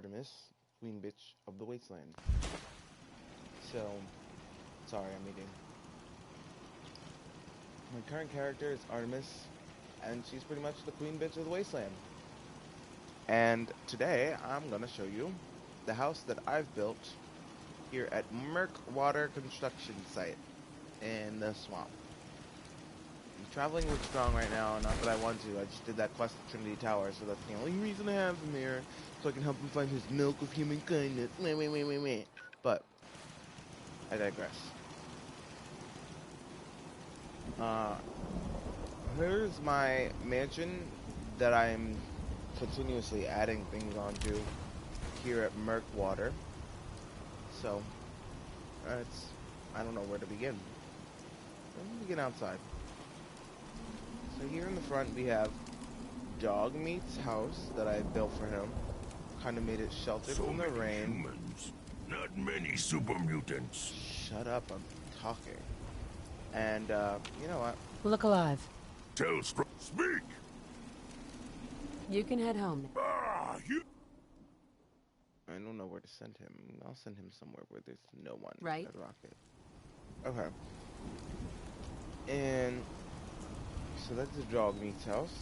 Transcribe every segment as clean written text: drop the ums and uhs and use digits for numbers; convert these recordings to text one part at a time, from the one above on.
Artemis, queen bitch of the Wasteland. So, sorry, I'm eating. My current character is Artemis, and she's pretty much the queen bitch of the Wasteland. And today, I'm going to show you the house that I've built here at Murkwater Construction Site in the swamp. I'm traveling with Strong right now, not that I want to. I just did that quest at Trinity Tower, so that's the only reason I have him here, so I can help him find his milk of human kindness. But I digress. Here's my mansion that I'm continuously adding things onto here at Murkwater. So, I don't know where to begin. Let me begin outside. So here in the front we have Dog Meat's house that I built for him. Kind of made it sheltered from the rain. Humans, not many super mutants. Shut up, I'm talking. And, you know what? Look alive. Tell speak! You can head home. You... I don't know where to send him. I'll send him somewhere where there's no one. Right. At Rocket. Okay. And so that's the Dog Meat's house.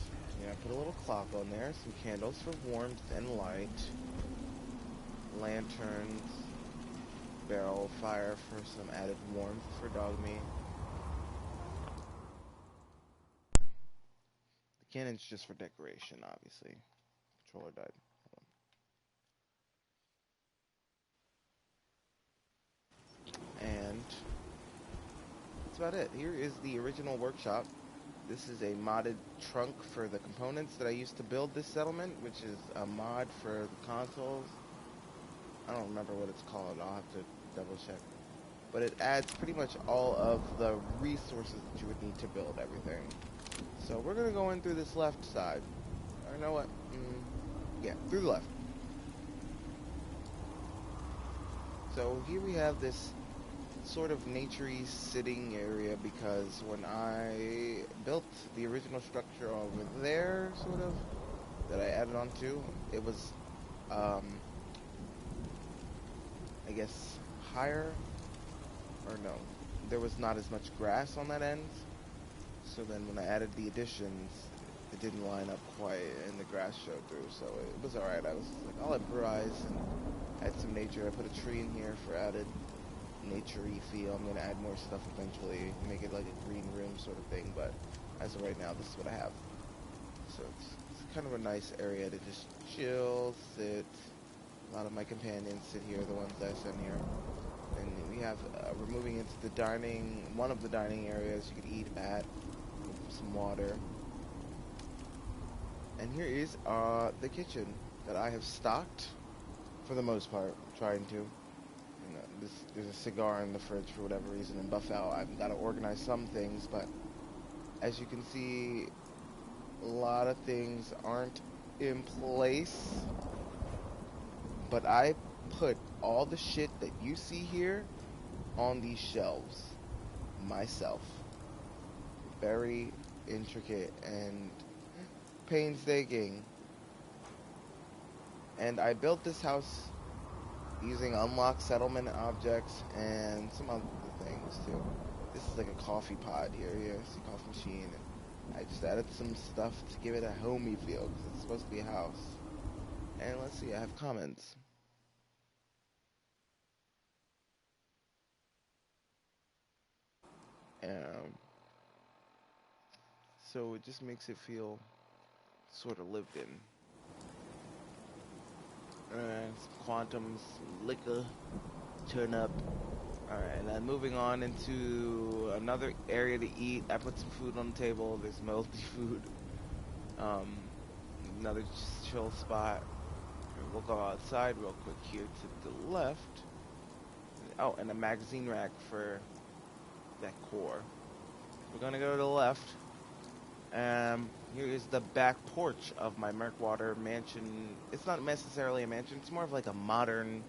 Yeah, I put a little clock on there, some candles for warmth and light, lanterns, barrel of fire for some added warmth for Dog Meat. The cannon's just for decoration, obviously. Controller died. Hold on. And that's about it. Here is the original workshop. This is a modded trunk for the components that I used to build this settlement, which is a mod for the consoles. I don't remember what it's called. I'll have to double check. But it adds pretty much all of the resources that you would need to build everything. So we're going to go in through this left side. Or you know what? Yeah, through the left. So here we have this sort of naturey sitting area, because when I built the original structure over there, sort of, that I added onto, it was, I guess, higher, or no, there was not as much grass on that end, so then when I added the additions, it didn't line up quite, and the grass showed through, so it was alright. I was like, I'll improvise and add some nature. I put a tree in here for added naturey feel. I'm gonna add more stuff eventually, make it like a green room sort of thing, but as of right now, this is what I have. So it's kind of a nice area to just chill, sit. A lot of my companions sit here, the ones that I send here. And we have, we're moving into the dining, one of the dining areas you could eat at, with some water. And here is the kitchen that I have stocked, for the most part, trying to. There's a cigar in the fridge for whatever reason, and buff out. I've got to organize some things, but as you can see, a lot of things aren't in place. But I put all the shit that you see here on these shelves myself. Very intricate and painstaking. And I built this house using unlocked settlement objects and some other things too. This is like a coffee pod here. Yeah, it's a coffee machine. And I just added some stuff to give it a homey feel, because it's supposed to be a house. And let's see, I have comments. So it just makes it feel sort of lived in. Quantums, liquor, turn up. Alright, and then moving on into another area to eat. I put some food on the table. There's melty food. Another chill spot. We'll go outside real quick here to the left. Oh, and a magazine rack for that core. We're gonna go to the left. Here is the back porch of my Murkwater mansion. It's not necessarily a mansion, it's more of like a modern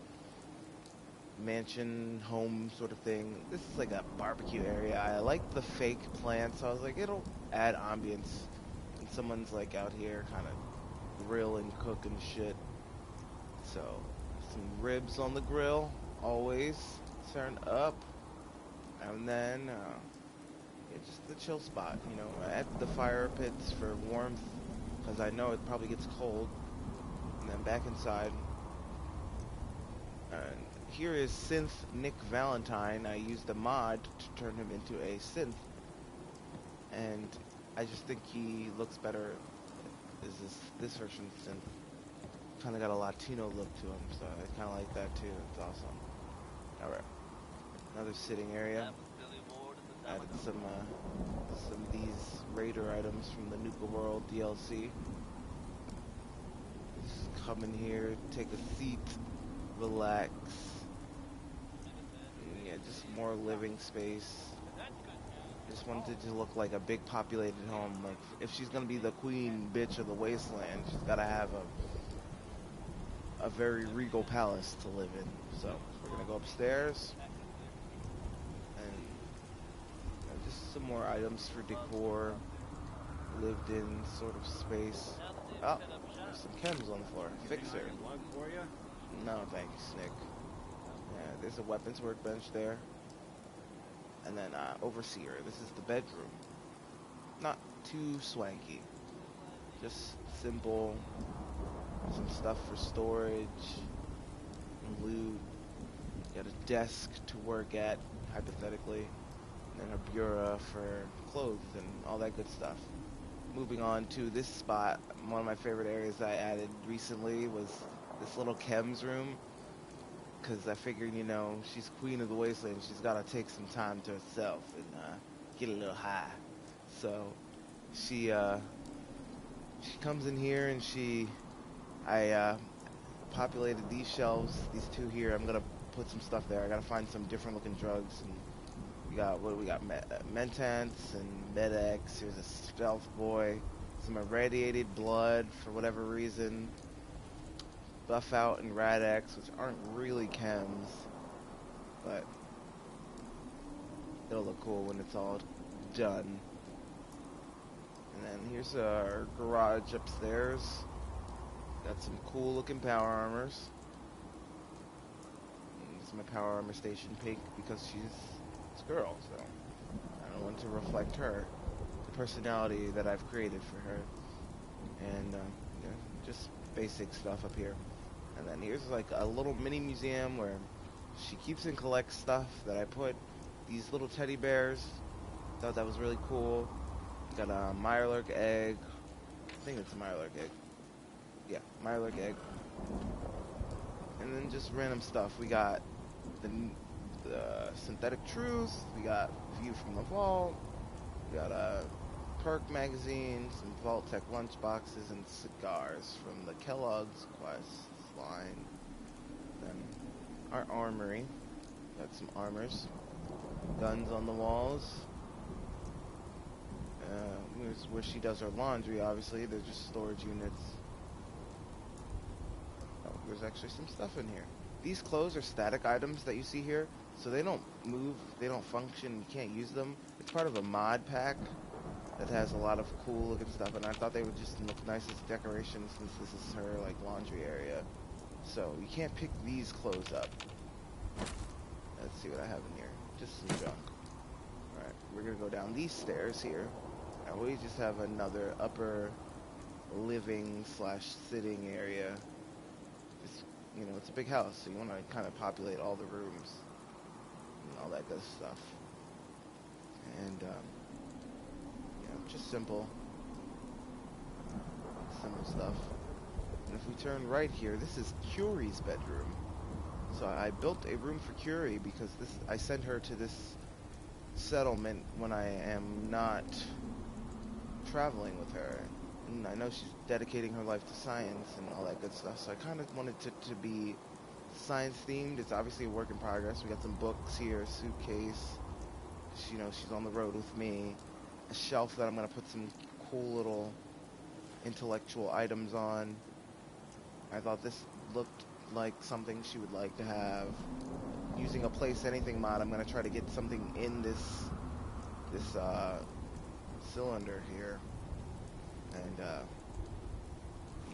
mansion home sort of thing. This is like a barbecue area. I like the fake plants, so I was like, it'll add ambience. And someone's like out here kind of grilling, cooking shit. So, some ribs on the grill, always turn up, and then yeah, just the chill spot. You know, I add the fire pits for warmth because I know it probably gets cold, and then back inside. And here is Synth Nick Valentine. I used a mod to turn him into a synth, and I just think he looks better as this version of synth. Kind of got a Latino look to him, so I kind of like that too. It's awesome. All right, another sitting area. Added some of these Raider items from the Nuka World DLC. Just come in here, take a seat, relax. Yeah, just more living space. Just wanted it to look like a big populated home. Like, if she's gonna be the queen bitch of the Wasteland, she's gotta have a very regal palace to live in. So we're gonna go upstairs, and just some more items for decor, lived in sort of space. Oh, there's some chems on the floor. Fixer. No, thank you, Snick. Yeah, there's a weapons workbench there. And then Overseer. This is the bedroom. Not too swanky. Just simple. Some stuff for storage. Loot. Got a desk to work at, hypothetically. And then a bureau for clothes and all that good stuff. Moving on to this spot. One of my favorite areas I added recently was this little chems room. Because I figured, you know, she's queen of the Wasteland. She's got to take some time to herself and get a little high. So she comes in here and I populated these shelves, these two here. I'm gonna put some stuff there. I gotta find some different looking drugs. And we got Mentance and Med-X. Here's a Stealth Boy, some irradiated blood for whatever reason. Buff Out and Rad-X, which aren't really chems, but it'll look cool when it's all done. And then here's our garage upstairs. Got some cool looking power armors. And this is my power armor station pink because she's a girl, so I want to reflect her, the personality that I've created for her. And yeah, just basic stuff up here. And then here's like a little mini museum where she keeps and collects stuff that I put. These little teddy bears. Thought that was really cool. Got a Mirelurk egg. I think it's a Mirelurk egg. Yeah, Mirelurk egg. And then just random stuff. We got the Synthetic Truth. We got View from the Vault. We got a perk magazine, some Vault Tech lunch boxes, and cigars from the Kellogg's Quest line. Then our armory. Got some armors. Guns on the walls. Here's where she does her laundry, obviously. They're just storage units. Oh, there's actually some stuff in here. These clothes are static items that you see here, so they don't move, they don't function, you can't use them. It's part of a mod pack that has a lot of cool looking stuff, and I thought they would just look nice as decoration since this is her like laundry area. So you can't pick these clothes up. Let's see what I have in here. Just some junk. Alright, we're gonna go down these stairs here. And we just have another upper living / sitting area. It's, you know, it's a big house, so you want to kind of populate all the rooms and all that good stuff. And you know, just simple stuff. And if we turn right here, this is Curie's bedroom. So I built a room for Curie because I sent her to this settlement when I am not traveling with her, and I know she's dedicating her life to science and all that good stuff, so I kind of wanted it to be science themed. It's obviously a work in progress. We got some books here, a suitcase, you know, she's on the road with me, a shelf that I'm going to put some cool little intellectual items on. I thought this looked like something she would like to have. Using a Place Anything mod, I'm going to try to get something in this cylinder here, and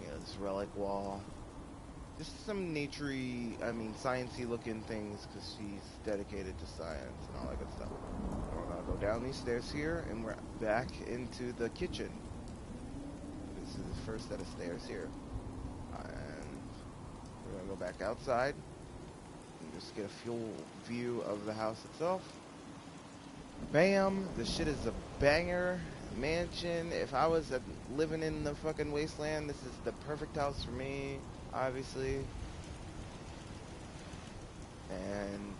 you know, this relic wall, just some naturey, I mean, sciencey looking things, because she's dedicated to science and all that good stuff. We're gonna go down these stairs here, and we're back into the kitchen. This is the first set of stairs here. And we're gonna go back outside and just get a full view of the house itself. Bam! The shit is a banger mansion. If I was living in the fucking wasteland, this is the perfect house for me, obviously. And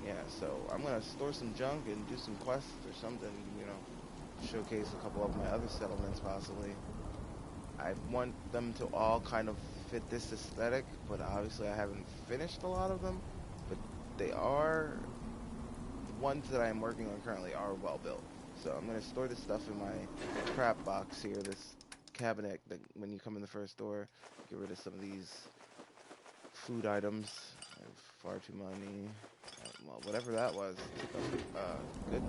yeah, so I'm gonna store some junk and do some quests or something, you know, showcase a couple of my other settlements possibly. I want them to all kind of fit this aesthetic, but obviously I haven't finished a lot of them, but they are, ones that I'm working on currently are well built. So I'm going to store this stuff in my crap box here, this cabinet that when you come in the first door, get rid of some of these food items. I have far too many. Well, whatever that was, took up a good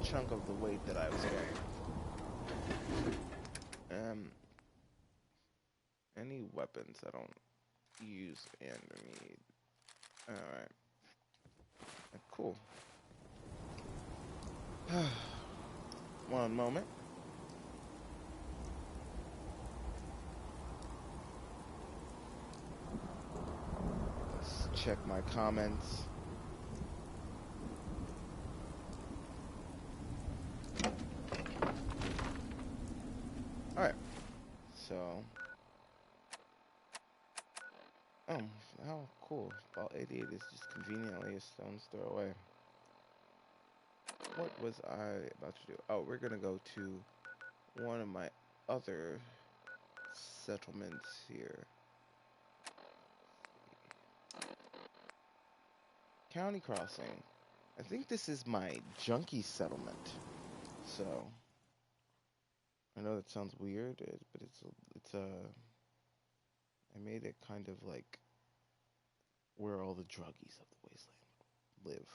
chunk of the weight that I was carrying. Any weapons I don't use and need. Alright. Cool. One moment. Let's check my comments. Alright. So. Oh, how cool. Ball 88 is just conveniently a stone's throw away. What was I about to do? Oh, we're gonna go to one of my other settlements here. County Crossing. I think this is my junkie settlement. So, I know that sounds weird, but it's I made it kind of like where all the druggies of the wasteland live.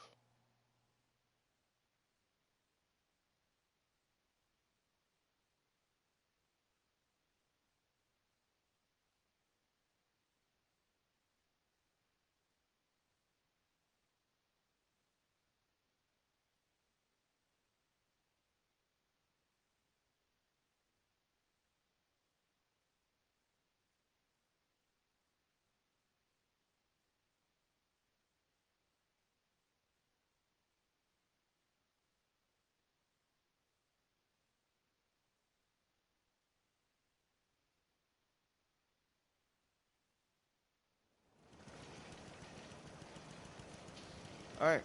Alright,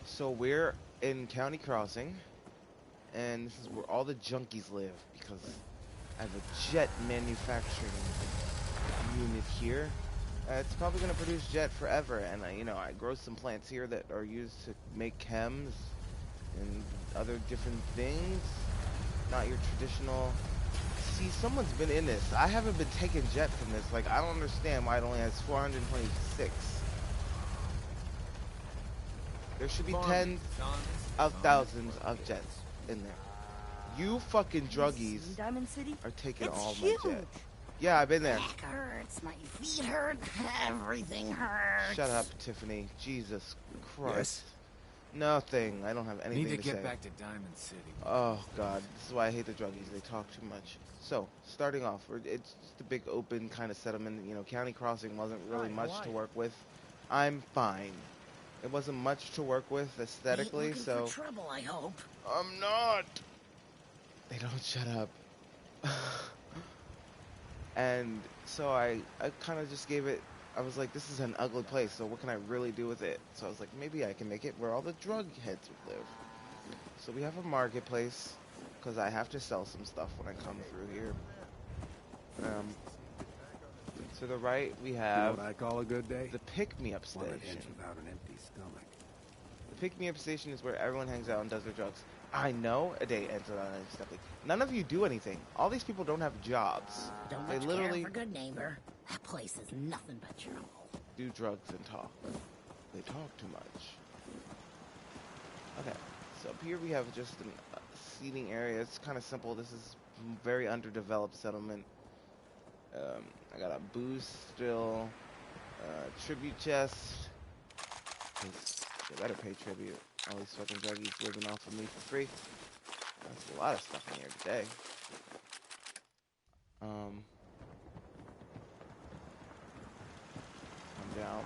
so we're in County Crossing, and this is where all the junkies live, because I have a jet manufacturing unit here. It's probably going to produce jet forever, and you know, I grow some plants here that are used to make chems and other different things. Not your traditional. See, someone's been in this. I haven't been taking jet from this. Like, I don't understand why it only has 426. There should be tens of thousands of jets in there. You fucking druggies are taking all my jet. Yeah, I've been there. Back hurts, my feet hurt, everything hurts. Shut up, Tiffany. Jesus Christ. Yes. Nothing. I don't have anything to say. Need to get back to Diamond City. Oh, God. This is why I hate the druggies. They talk too much. So, starting off, it's just a big open kind of settlement. You know, County Crossing wasn't really much to work with. I'm fine. It wasn't much to work with aesthetically, so... For trouble, I hope. I'm not! They don't shut up. And so I kind of just gave it... I was like, this is an ugly place, so what can I really do with it? So I was like, maybe I can make it where all the drug heads would live. So we have a marketplace, because I have to sell some stuff when I come through here. To the right, we have... You know what I call a good day? The pick-me-up station. One that ends without an empty stomach. The pick-me-up station is where everyone hangs out and does their drugs. I know a day ends without an empty stomach. None of you do anything. All these people don't have jobs. Don't They much literally care for good neighbor. That place is nothing but trouble. do drugs and talk. They talk too much. Okay, so up here we have just a seating area. It's kind of simple. This is a very underdeveloped settlement. I got a boost still. tribute chest. 'Cause they better pay tribute. All these fucking druggies living off of me for free. That's a lot of stuff in here today. Come down.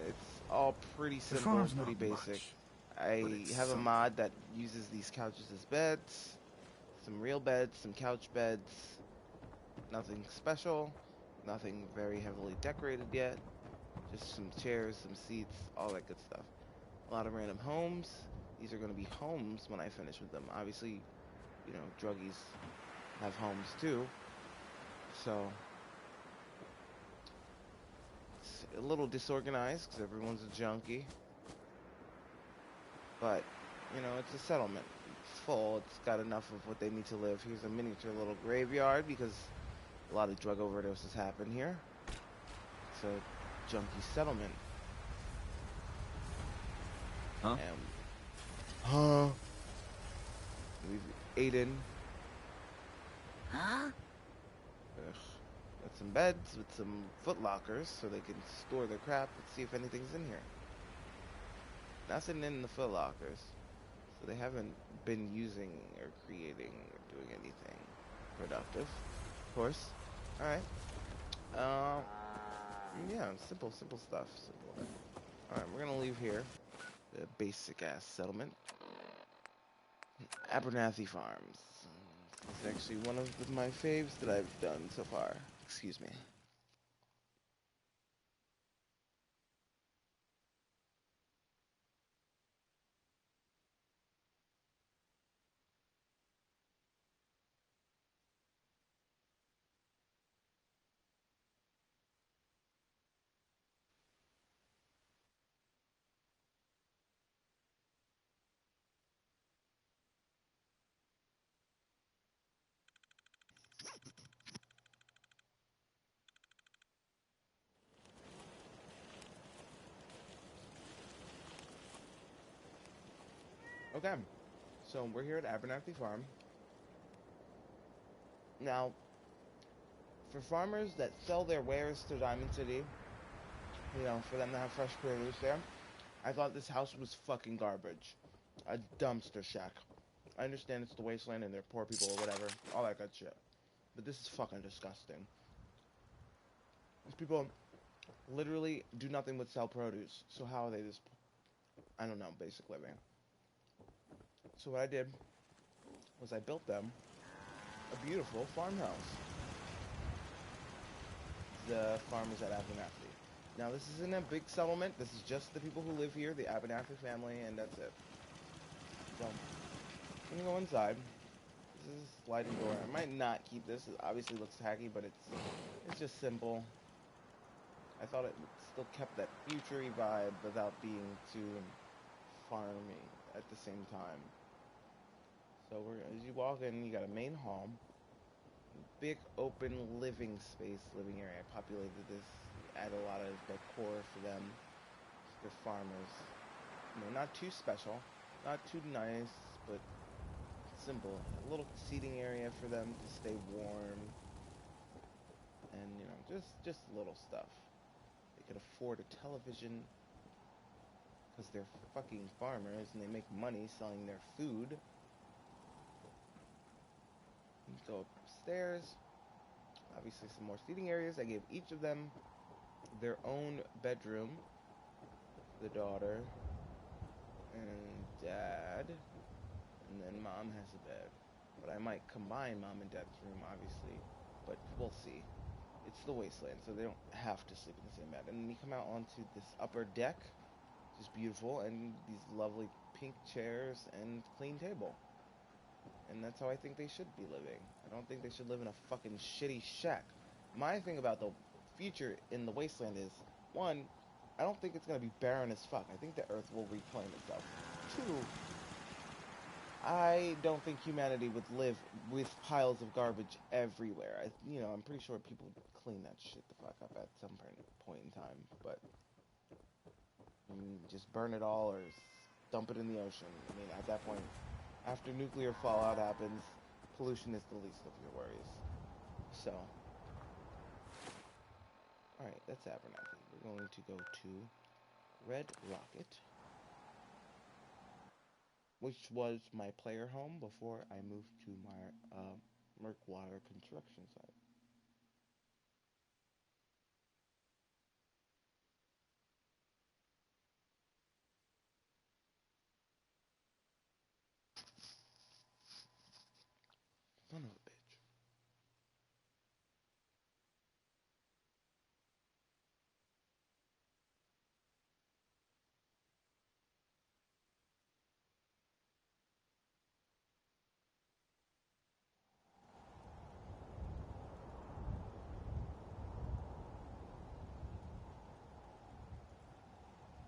It's all pretty simple, farm's pretty not basic. much, but I it's have a something. mod that uses these couches as beds. Some real beds, some couch beds. Nothing special. Nothing very heavily decorated yet. Just some chairs, some seats, all that good stuff. A lot of random homes. These are going to be homes when I finish with them. Obviously, you know, druggies have homes too. So, it's a little disorganized because everyone's a junkie. But, you know, it's a settlement. It's full. It's got enough of what they need to live. Here's a miniature little graveyard because a lot of drug overdoses happen here. It's a junkie settlement. Huh? And, we've Aiden. Huh? Got some beds with some foot lockers so they can store their crap and see if anything's in here. Nothing in the foot lockers. So they haven't been using or creating or doing anything productive. Of course. Alright. Yeah, simple stuff. Simple. Alright, we're gonna leave here. The basic ass settlement. Abernathy Farms. It's actually one of my faves that I've done so far. Excuse me. Okay, so we're here at Abernathy Farm. Now, for farmers that sell their wares to Diamond City, you know, for them to have fresh produce there, I thought this house was fucking garbage. A dumpster shack. I understand it's the Wasteland and they're poor people or whatever, all that good shit. But this is fucking disgusting. These people literally do nothing but sell produce. So how are they this, I don't know, basic living? So what I did was I built them a beautiful farmhouse. The farmers at Abernathy. Now this isn't a big settlement. This is just the people who live here, the Abernathy family, and that's it. So I'm gonna go inside. This is a sliding door. I might not keep this. It obviously looks tacky, but it's just simple. I thought it still kept that future-y vibe without being too farmy at the same time. So as you walk in, you got a main hall, big open living space, living area. I populated this, add a lot of decor for them. They're farmers. You know, not too special, not too nice, but simple. A little seating area for them to stay warm, and you know, just little stuff. They could afford a television because they're fucking farmers and they make money selling their food. Go upstairs. Obviously some more seating areas. I gave each of them their own bedroom. The daughter and dad. And then mom has a bed. But I might combine mom and dad's room, obviously. But we'll see. It's the Wasteland, so they don't have to sleep in the same bed. And then you come out onto this upper deck, which is beautiful, and these lovely pink chairs and clean table. And that's how I think they should be living. I don't think they should live in a fucking shitty shack. My thing about the future in the Wasteland is, one, I don't think it's going to be barren as fuck. I think the Earth will reclaim itself. Two, I don't think humanity would live with piles of garbage everywhere. I'm pretty sure people would clean that shit the fuck up at some point in time. But, just burn it all or dump it in the ocean. I mean, at that point, after nuclear fallout happens, pollution is the least of your worries. So, alright. that's Abernathy. We're going to go to Red Rocket, which was my player home before I moved to my Murkwater construction site. Son of a bitch.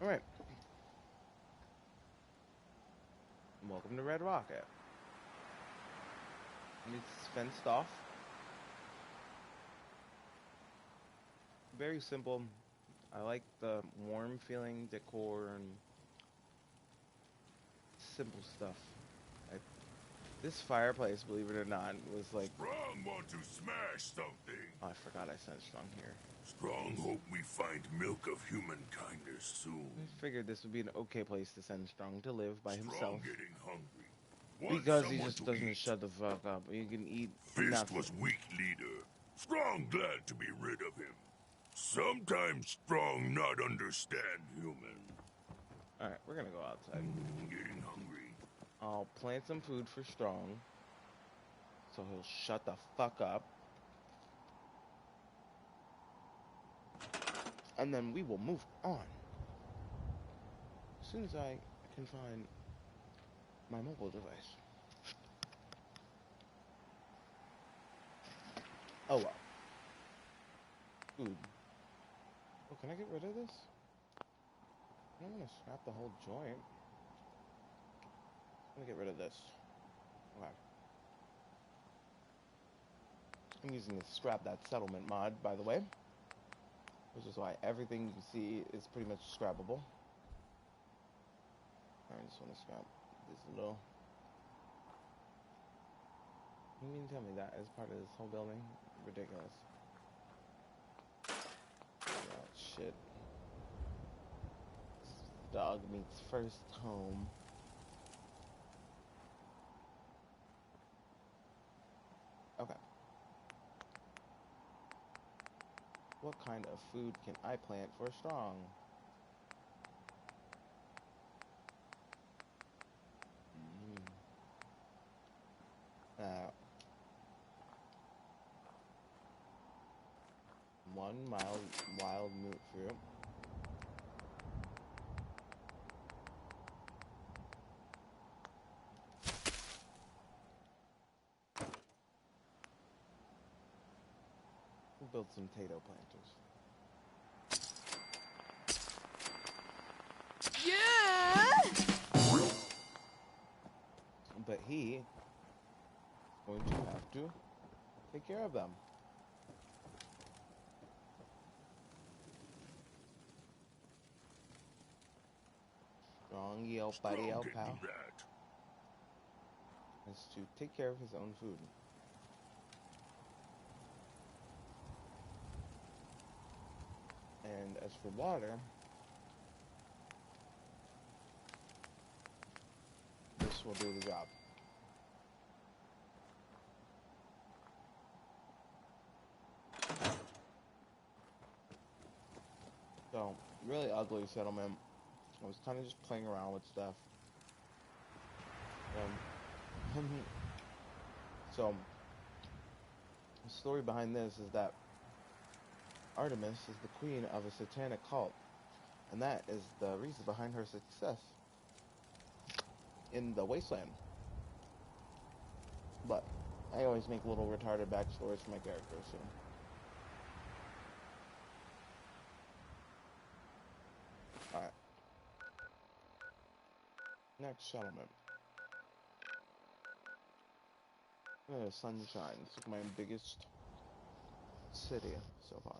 Alright. Welcome to Red Rocket. It's fenced off. Very simple. I like the warm feeling decor and simple stuff. This fireplace, believe it or not, was like... Strong want to smash something. Oh, I forgot I sent Strong here. Strong hope we find milk of human kindness soon. I figured this would be an okay place to send Strong to live by Strong himself. getting hungry. Want Because he someone just to doesn't eat. shut the fuck up. You can eat Fist nothing. was weak leader. Strong glad to be rid of him. Sometimes Strong not understand human. Alright, we're gonna go outside. Getting hungry. I'll plant some food for Strong, so he'll shut the fuck up. And then we will move on. As soon as I can find my mobile device. Oh well. Food. Oh, can I get rid of this? I don't want to scrap the whole joint. I'm gonna get rid of this. Okay. I'm using the Scrap That Settlement mod, by the way. Which is why everything you see is pretty much scrappable. I just want to scrap this little... You mean to tell me that as part of this whole building? Ridiculous. Oh, shit. Dog meets first home. Okay. What kind of food can I plant for Strong? One wild moot fruit. We'll build some potato planters. Yeah! But he is going to have to take care of them. Strong yell, buddy, Strong yell, can pal. do that. Has to take care of his own food. And as for water, this will do the job. So, really ugly settlement. I was kind of just playing around with stuff. So, the story behind this is that Artemis is the queen of a satanic cult. And that is the reason behind her success in the Wasteland. But I always make little retarded backstories for my characters, so. Alright. Next settlement. Sunshine. This is my biggest city so far.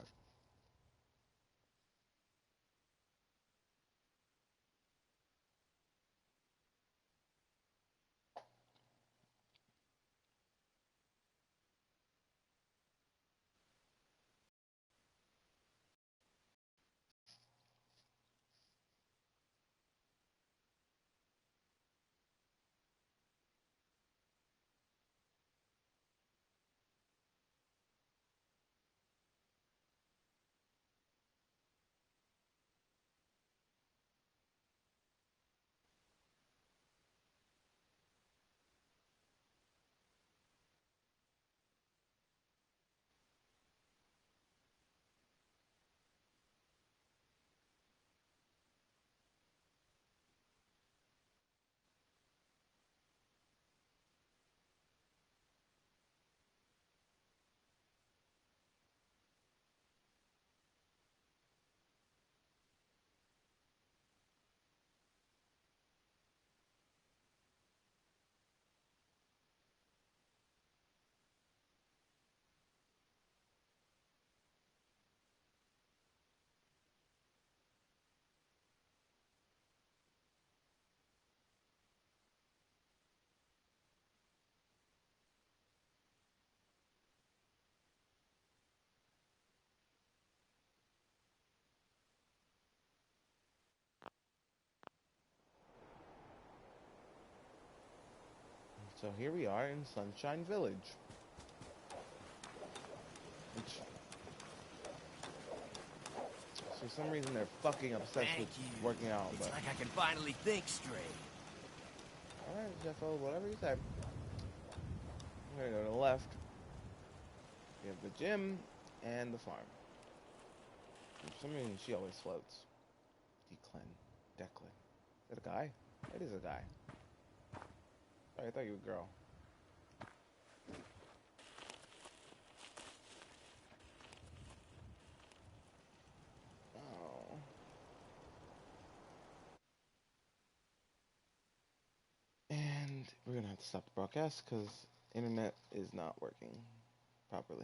So here we are in Sunshine Village. Which, for some reason, they're fucking obsessed Thank with you. working out. It's But like I can finally think straight. alright, Jeffo, whatever you say. I'm gonna go to the left. We have the gym and the farm. For some reason, she always floats. Declan. Is that a guy? It is a guy. Sorry, I thought you were a girl. Oh. And we're gonna have to stop the broadcast because internet is not working properly.